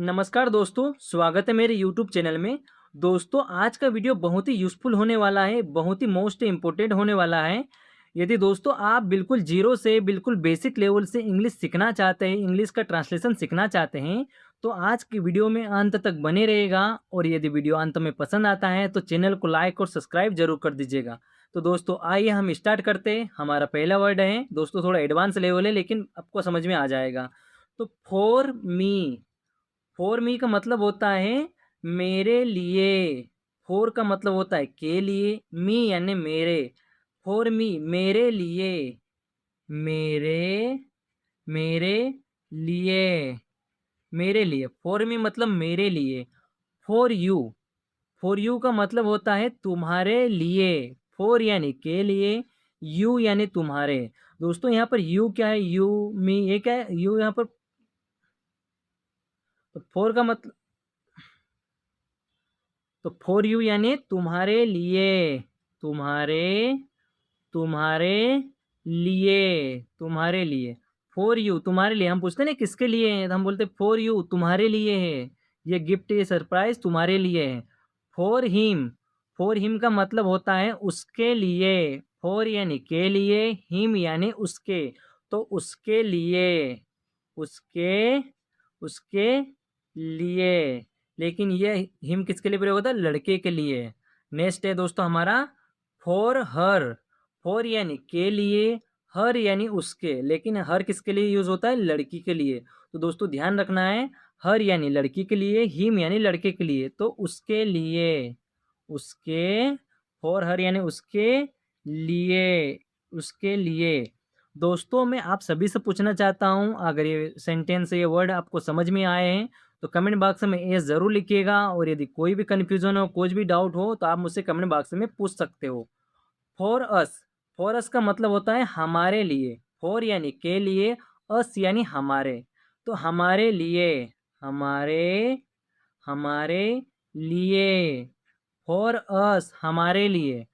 नमस्कार दोस्तों, स्वागत है मेरे यूट्यूब चैनल में। दोस्तों, आज का वीडियो बहुत ही यूज़फुल होने वाला है, बहुत ही मोस्ट इम्पोर्टेंट होने वाला है। यदि दोस्तों आप बिल्कुल ज़ीरो से बिल्कुल बेसिक लेवल से इंग्लिश सीखना चाहते हैं, इंग्लिश का ट्रांसलेशन सीखना चाहते हैं, तो आज की वीडियो में अंत तक बने रहिएगा। और यदि वीडियो अंत में पसंद आता है तो चैनल को लाइक और सब्सक्राइब ज़रूर कर दीजिएगा। तो दोस्तों आइए हम स्टार्ट करते हैं। हमारा पहला वर्ड है दोस्तों, थोड़ा एडवांस लेवल है लेकिन आपको समझ में आ जाएगा। तो फॉर मी, फॉर मी का मतलब होता है मेरे लिए। फॉर का मतलब होता है के लिए, मी यानी मेरे। फॉर मी मेरे लिए, मेरे मेरे लिए, मेरे लिए। फॉर मी मतलब मेरे लिए। फॉर यू, फॉर यू का मतलब होता है तुम्हारे लिए। फॉर यानी के लिए, यू यानी तुम्हारे। दोस्तों यहाँ पर यू क्या है, यू मी ये क्या है, यू यहाँ पर। तो फॉर का मतलब, तो फॉर यू यानी तुम्हारे लिए, तुम्हारे तुम्हारे लिए, तुम्हारे लिए। फॉर यू तुम्हारे लिए। हम पूछते हैं ना किसके लिए है, तो हम बोलते फॉर यू तुम्हारे लिए है। ये गिफ्ट, ये सरप्राइज तुम्हारे लिए है। फॉर हिम, फॉर हिम का मतलब होता है उसके लिए। फॉर यानी के लिए, हिम यानी उसके। तो उसके लिए, उसके उसके लिए। लेकिन ये हिम किसके लिए प्रयोग होता है, लड़के के लिए। नेक्स्ट है दोस्तों हमारा फॉर हर। फॉर यानी के लिए, हर यानी उसके। लेकिन हर किसके लिए यूज होता है, लड़की के लिए। तो दोस्तों ध्यान रखना है, हर यानी लड़की के लिए, हिम यानी लड़के के लिए। तो उसके लिए, उसके, फॉर हर यानी उसके लिए, उसके लिए। दोस्तों मैं आप सभी से पूछना चाहता हूँ, अगर ये सेंटेंस, ये वर्ड आपको समझ में आए हैं तो कमेंट बॉक्स में ये ज़रूर लिखिएगा। और यदि कोई भी कन्फ्यूजन हो, कुछ भी डाउट हो, तो आप मुझसे कमेंट बॉक्स में पूछ सकते हो। फॉर अस, फॉर अस का मतलब होता है हमारे लिए। फॉर यानी के लिए, अस यानी हमारे। तो हमारे लिए, हमारे हमारे लिए। फॉर अस हमारे लिए।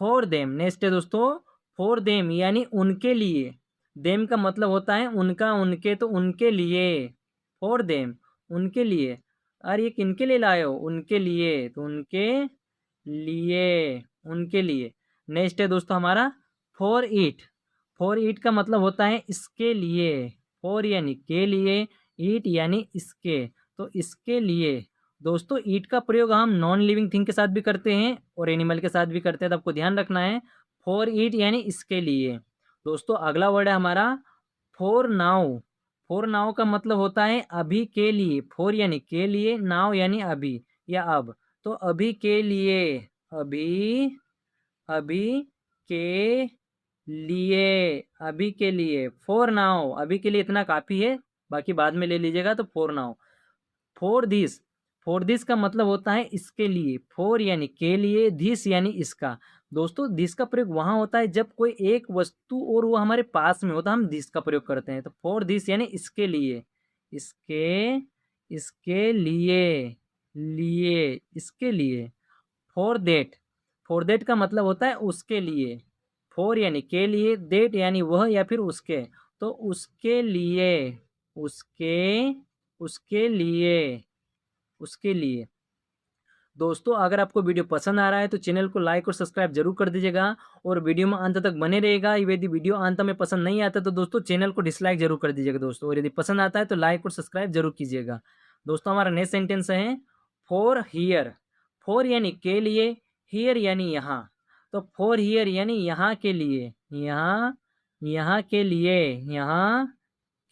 फॉर देम, नेक्स्ट है दोस्तों फॉर देम यानी उनके लिए। देम का मतलब होता है उनका, उनके, तो उनके लिए। फॉर देम उनके लिए। अरे ये किनके लिए लाए हो, उनके लिए, तो उनके लिए, उनके लिए। नेक्स्ट है दोस्तों हमारा फॉर इट। फॉर इट का मतलब होता है इसके लिए। फॉर यानी के लिए, इट यानी इसके, तो इसके लिए। दोस्तों ईट का प्रयोग हम नॉन लिविंग थिंग के साथ भी करते हैं और एनिमल के साथ भी करते हैं, तो आपको ध्यान रखना है। फॉर ईट यानी इसके लिए। दोस्तों अगला वर्ड है हमारा फॉर नाउ। फॉर नाउ का मतलब होता है अभी के लिए। फॉर यानी के लिए, नाउ यानी अभी या अब। तो अभी के लिए, अभी, अभी के लिए, अभी के लिए। फॉर नाउ अभी के लिए इतना काफ़ी है, बाकी बाद में ले लीजिएगा। तो for now. For this, for this का मतलब होता है इसके लिए। फॉर यानी के लिए, दिस यानी इसका। दोस्तों दिस का प्रयोग वहां होता है जब कोई एक वस्तु और वो हमारे पास में होता है, हम दिस का प्रयोग करते हैं। तो फॉर दिस यानी इसके लिए, इसके, इसके लिए, लिए, इसके लिए। फॉर देट, फॉर देट का मतलब होता है उसके लिए। फॉर यानी के लिए, देट यानी वह या फिर उसके। तो उसके लिए, उसके, उसके लिए, उसके लिए। दोस्तों अगर आपको वीडियो पसंद आ रहा है तो चैनल को लाइक और सब्सक्राइब जरूर कर दीजिएगा और वीडियो में अंत तक बने रहेगा। यदि वीडियो अंत में पसंद नहीं आता तो दोस्तों चैनल को डिसलाइक जरूर कर दीजिएगा दोस्तों। और यदि पसंद आता है तो लाइक और सब्सक्राइब जरूर कीजिएगा। दोस्तों हमारा नेक्स्ट सेंटेंस है फॉर हियर। फॉर यानी के लिए, हियर यानी यहाँ। तो फॉर हियर यानी यहाँ के लिए, यहाँ, यहाँ के लिए, यहाँ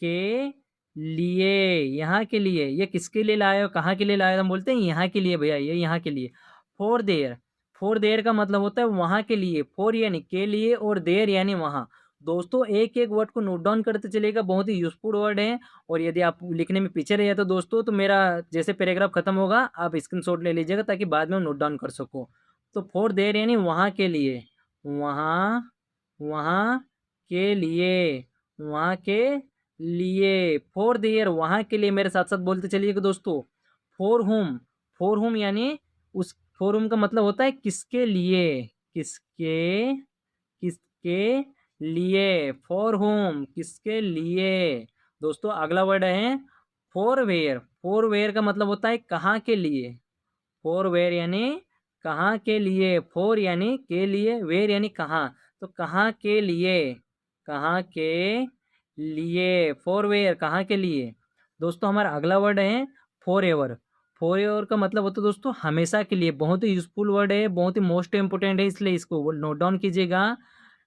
के लिए, यहाँ के लिए। ये किसके लिए लाए हो, कहाँ के लिए लाए हो, हम बोलते हैं यहाँ के लिए भैया, ये यहाँ के लिए। फॉर देयर, फॉर देयर का मतलब होता है वहाँ के लिए। फॉर यानी के लिए और देयर यानी वहाँ। दोस्तों एक एक वर्ड को नोट डाउन करते चलेगा, बहुत ही यूजफुल वर्ड है। और यदि आप लिखने में पीछे रहे तो दोस्तों, तो मेरा जैसे पैराग्राफ खत्म होगा आप स्क्रीनशॉट ले लीजिएगा ताकि बाद में नोट डाउन कर सको। तो फॉर देयर यानी वहाँ के लिए, वहाँ, वहाँ के लिए, वहाँ के लिए। फॉर देयर वहाँ के लिए, मेरे साथ साथ बोलते चलिएगा दोस्तों। फॉर होम, फॉर होम यानी उस, फॉर होम का मतलब होता है किसके लिए, किसके, किसके लिए। फॉर होम किसके लिए। दोस्तों अगला वर्ड है फॉर वेयर का मतलब होता है कहाँ के लिए। फॉर वेयर यानी कहाँ के लिए, फॉर यानी के लिए, वेयर यानी कहाँ, तो कहाँ के लिए, कहाँ के लिए, फॉर वेयर कहाँ के लिए। दोस्तों हमारा अगला वर्ड है फॉर एवर। फॉर एवर का मतलब होता है दोस्तों हमेशा के लिए। बहुत ही यूजफुल वर्ड है, बहुत ही मोस्ट इंपोर्टेंट है, इसलिए इसको नोट डाउन कीजिएगा।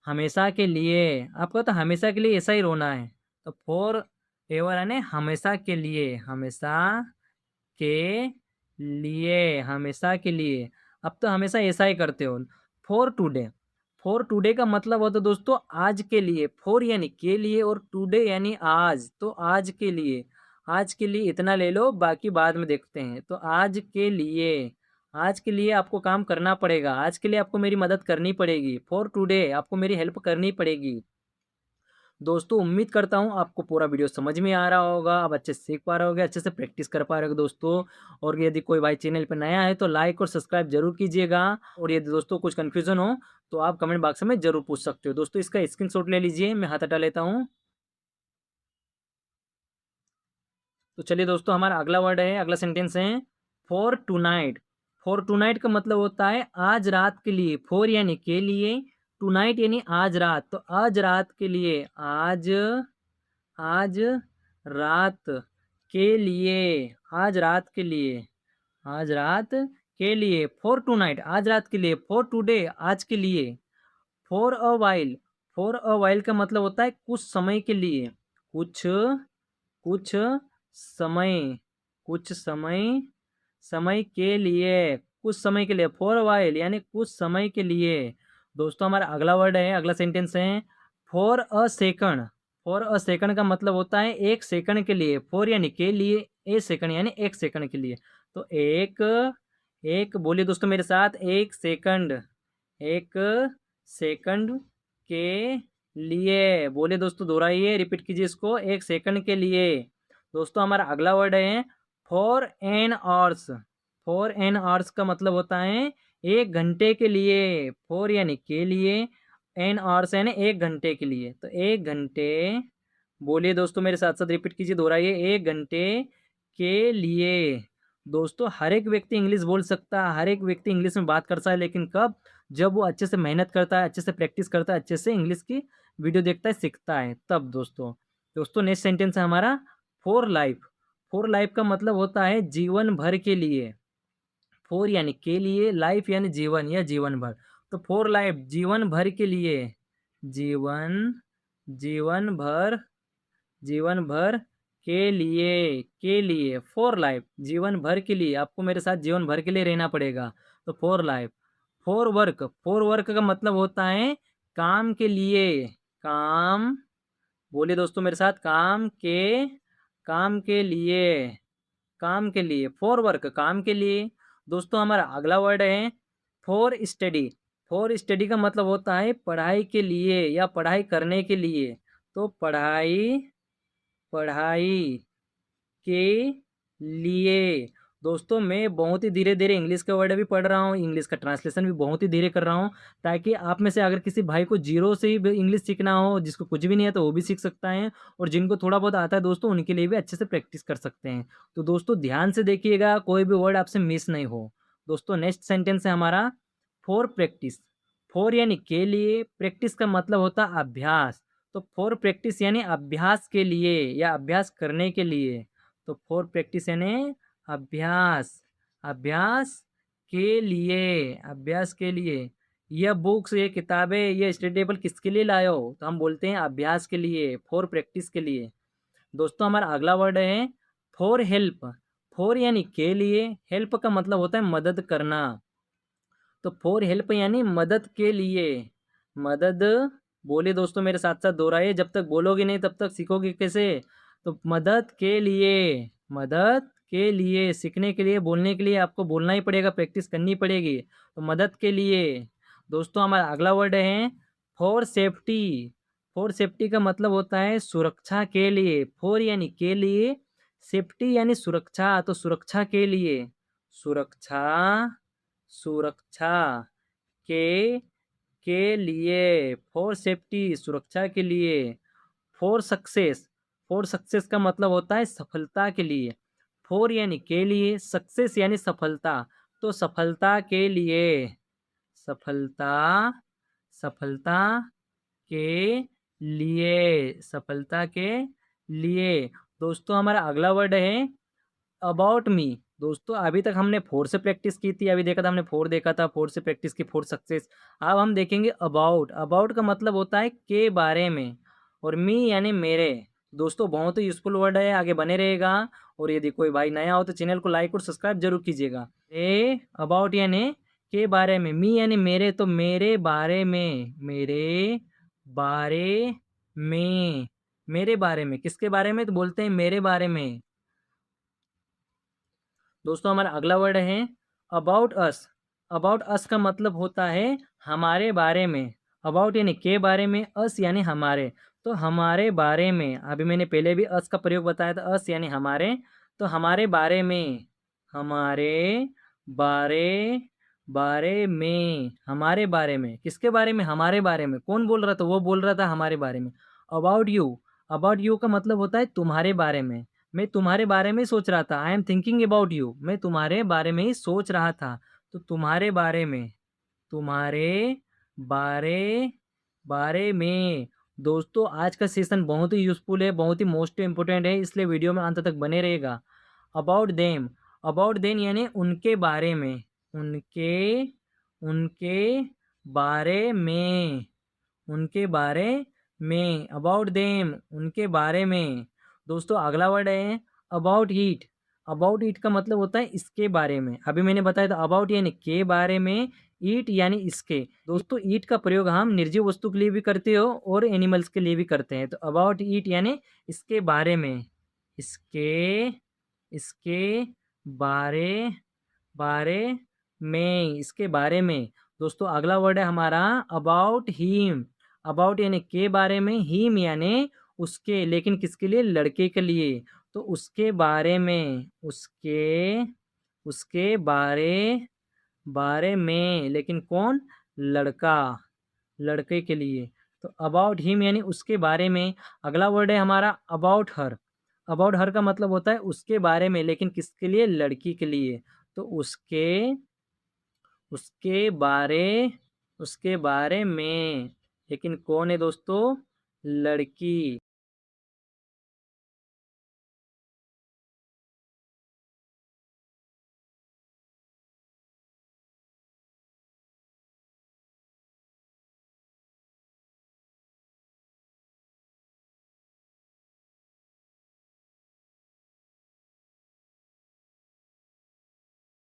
हमेशा के लिए, आपको तो हमेशा के लिए ऐसा ही रोना है। तो फॉर एवर यानी हमेशा के लिए, हमेशा के लिए, हमेशा के लिए। अब तो हमेशा ऐसा ही करते हो। फॉर टुडे, फॉर टुडे का मतलब होता है दोस्तों आज के लिए। फॉर यानी के लिए और टुडे यानी आज, तो आज के लिए, आज के लिए इतना ले लो, बाकी बाद में देखते हैं। तो आज के लिए, आज के लिए आपको काम करना पड़ेगा, आज के लिए आपको मेरी मदद करनी पड़ेगी। फॉर टुडे आपको मेरी हेल्प करनी पड़ेगी। दोस्तों उम्मीद करता हूँ आपको पूरा वीडियो समझ में आ रहा होगा, आप अच्छे से सीख पा रहे होगे, अच्छे से प्रैक्टिस कर पा रहे होगे दोस्तों। और यदि कोई भाई चैनल पर नया है तो लाइक और सब्सक्राइब जरूर कीजिएगा। और यदि दोस्तों कुछ कन्फ्यूजन हो तो आप कमेंट बॉक्स में जरूर पूछ सकते हो। दोस्तों इसका स्क्रीनशॉट ले लीजिए, मैं हाथ हटा लेता हूँ। तो चलिए दोस्तों हमारा अगला वर्ड है, अगला सेंटेंस है fortnight. Fortnight का मतलब होता है आज रात के लिए। फॉर यानी के लिए, टू नाइट यानी आज रात, तो आज रात के लिए, आज, आज रात के लिए, आज रात के लिए, आज रात के लिए। फॉर टू नाइट आज रात के लिए। फॉर टुडे आज के लिए। For a while, for a while का मतलब होता है कुछ समय के लिए, कुछ, कुछ समय, कुछ समय, समय के लिए, कुछ समय के लिए। फॉर वाइल यानी कुछ समय के लिए। दोस्तों हमारा अगला वर्ड है, अगला सेंटेंस है for a second. For a second का मतलब होता है एक सेकंड के लिए। फॉर यानी के लिए, ए सेकंड यानी एक सेकंड के लिए। तो एक, एक बोलिए दोस्तों मेरे साथ, एक सेकंड, एक सेकंड के लिए। बोले दोस्तों, दोहराइए, रिपीट कीजिए इसको, एक सेकंड के लिए। दोस्तों हमारा अगला वर्ड है for an hours. For an hours का मतलब होता है एक घंटे के लिए। फॉर यानी के लिए, एन आवर्स यानी एक घंटे के लिए, तो एक घंटे। बोलिए दोस्तों मेरे साथ साथ रिपीट कीजिए, दोहराइए, एक घंटे के लिए। दोस्तों हर एक व्यक्ति इंग्लिश बोल सकता है, हर एक व्यक्ति इंग्लिश में बात करता है, लेकिन कब, जब वो अच्छे से मेहनत करता है, अच्छे से प्रैक्टिस करता है, अच्छे से इंग्लिश की वीडियो देखता है, सीखता है, तब दोस्तों। दोस्तों नेक्स्ट सेंटेंस है हमारा फॉर लाइफ। फॉर लाइफ का मतलब होता है जीवन भर के लिए। फॉर यानी के लिए, लाइफ यानी जीवन या जीवन भर, तो फॉर लाइफ जीवन भर के लिए, जीवन, जीवन भर, जीवन भर के लिए, फॉर लाइफ जीवन भर के लिए, आपको मेरे साथ जीवन भर के लिए रहना पड़ेगा। तो for life. For work, for work का मतलब होता है काम के लिए, काम, बोलिए दोस्तों मेरे साथ, काम के, काम के लिए, काम के लिए। फॉर वर्क काम के लिए। दोस्तों हमारा अगला वर्ड है फॉर स्टडी। फॉर स्टडी का मतलब होता है पढ़ाई के लिए या पढ़ाई करने के लिए। तो पढ़ाई, पढ़ाई के लिए। दोस्तों मैं बहुत ही धीरे धीरे इंग्लिश का वर्ड भी पढ़ रहा हूँ, इंग्लिश का ट्रांसलेशन भी बहुत ही धीरे कर रहा हूँ, ताकि आप में से अगर किसी भाई को जीरो से ही इंग्लिश सीखना हो, जिसको कुछ भी नहीं है तो वो भी सीख सकता है, और जिनको थोड़ा बहुत आता है दोस्तों उनके लिए भी अच्छे से प्रैक्टिस कर सकते हैं। तो दोस्तों ध्यान से देखिएगा, कोई भी वर्ड आपसे मिस नहीं हो। दोस्तों नेक्स्ट सेंटेंस है हमारा फॉर प्रैक्टिस। फॉर यानी के लिए, प्रैक्टिस का मतलब होता है अभ्यास, तो फॉर प्रैक्टिस यानी अभ्यास के लिए या अभ्यास करने के लिए। तो फॉर प्रैक्टिस यानी अभ्यास, अभ्यास के लिए, अभ्यास के लिए। यह बुक्स, ये किताबें, ये स्टडी टेबल किसके लिए लाए हो, तो हम बोलते हैं अभ्यास के लिए, फॉर प्रैक्टिस के लिए। दोस्तों हमारा अगला वर्ड है फॉर हेल्प। फॉर यानी के लिए, हेल्प का मतलब होता है मदद करना, तो फॉर हेल्प यानी मदद के लिए, मदद। बोलिए दोस्तों मेरे साथ साथ दोहराइए, जब तक बोलोगे नहीं तब तक सीखोगे कैसे। तो मदद के लिए, मदद के लिए, सीखने के लिए, बोलने के लिए आपको बोलना ही पड़ेगा, प्रैक्टिस करनी पड़ेगी, तो मदद के लिए। दोस्तों हमारा अगला वर्ड है फॉर सेफ्टी। फॉर सेफ्टी का मतलब होता है सुरक्षा के लिए। फॉर यानी के लिए, सेफ्टी यानी सुरक्षा, तो सुरक्षा के लिए, सुरक्षा, सुरक्षा के लिए, फॉर सेफ्टी सुरक्षा के लिए। फॉर सक्सेस, फॉर सक्सेस का मतलब होता है सफलता के लिए। फॉर यानी के लिए, सक्सेस यानी सफलता। तो सफलता के लिए, सफलता, सफलता के लिए, सफलता के लिए। दोस्तों हमारा अगला वर्ड है अबाउट मी। दोस्तों अभी तक हमने फोर से प्रैक्टिस की थी, अभी देखा था हमने फोर देखा था, फोर से प्रैक्टिस की, फोर सक्सेस। अब हम देखेंगे अबाउट। अबाउट का मतलब होता है के बारे में, और मी यानी मेरे। दोस्तों बहुत ही यूजफुल वर्ड है, आगे बने रहेगा। और यदि कोई भाई नया हो तो चैनल को लाइक और सब्सक्राइब जरूर कीजिएगा। ए अबाउट यानी के बारे में, मी यानी मेरे, तो मेरे बारे में, मेरे बारे में, मेरे बारे में, किसके बारे में, तो बोलते हैं मेरे बारे में। दोस्तों हमारा अगला वर्ड है अबाउट अस। अबाउट अस का मतलब होता है हमारे बारे में। अबाउट यानी के बारे में, अस यानी हमारे। तो हमारे बारे में, अभी मैंने पहले भी अस का प्रयोग बताया था, अस यानी हमारे। तो हमारे बारे में, हमारे बारे, बारे में, हमारे बारे में, किसके बारे में, हमारे बारे में। कौन बोल रहा था, वो बोल रहा था हमारे बारे में। About you. अबाउट यू का मतलब होता है तुम्हारे बारे में। मैं तुम्हारे बारे में सोच रहा था, I am thinking about you, मैं तुम्हारे बारे में ही सोच रहा था। तो तुम्हारे बारे में, तुम्हारे बारे, बारे में। दोस्तों आज का सेशन बहुत ही यूजफुल है, बहुत ही मोस्ट इम्पोर्टेंट है, इसलिए वीडियो में अंत तक बने रहेगा। About them. अबाउट देम यानी उनके बारे में, उनके, उनके बारे में, उनके बारे में। अबाउट देम, उनके बारे में। दोस्तों अगला वर्ड है अबाउट ईट। अबाउट ईट का मतलब होता है इसके बारे में। अभी मैंने बताया था अबाउट यानी के बारे में, ईट यानी इसके। दोस्तों ईट का प्रयोग हम निर्जीव वस्तु के लिए भी करते हो और एनिमल्स के लिए भी करते हैं। तो अबाउट ईट यानी इसके बारे में, इसके, इसके बारे, बारे में, इसके बारे में। दोस्तों अगला वर्ड है हमारा अबाउट हिम। अबाउट यानी के बारे में, हिम यानी उसके, लेकिन किसके लिए, लड़के के लिए। तो उसके बारे में, उसके, उसके बारे, बारे में, लेकिन कौन, लड़का, लड़के के लिए। तो अबाउट हिम यानी उसके बारे में। अगला वर्ड है हमारा अबाउट हर। अबाउट हर का मतलब होता है उसके बारे में, लेकिन किसके लिए, लड़की के लिए। तो उसके, उसके बारे, उसके बारे में, लेकिन कौन है दोस्तों, लड़की।